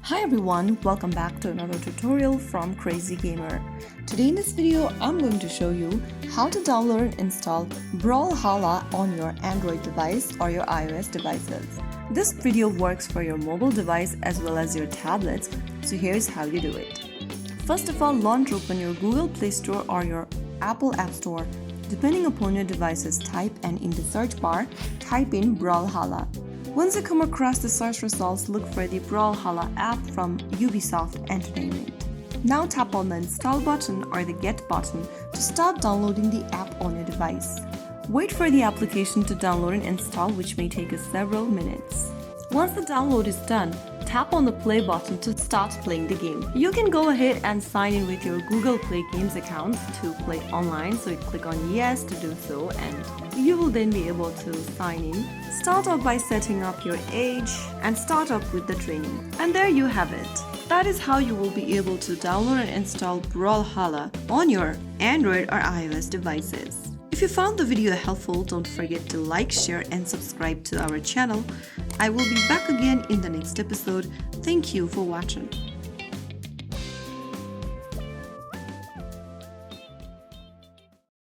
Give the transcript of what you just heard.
Hi everyone, welcome back to another tutorial from Crazy Gamer. Today in this video, I'm going to show you how to download and install Brawlhalla on your Android device or your iOS devices. This video works for your mobile device as well as your tablets, so here's how you do it. First of all, launch open your Google Play Store or your Apple App Store. Depending upon your device's type, and in the search bar, type in Brawlhalla. Once you come across the search results, look for the Brawlhalla app from Ubisoft Entertainment. Now tap on the install button or the get button to start downloading the app on your device. Wait for the application to download and install, which may take us several minutes. Once the download is done, tap on the play button to start playing the game. You can go ahead and sign in with your Google Play Games account to play online, so you click on yes to do so and you will then be able to sign in. Start off by setting up your age and start off with the training. And there you have it. That is how you will be able to download and install Brawlhalla on your Android or iOS devices. If you found the video helpful, don't forget to like, share and subscribe to our channel. I will be back again in the next episode. Thank you for watching.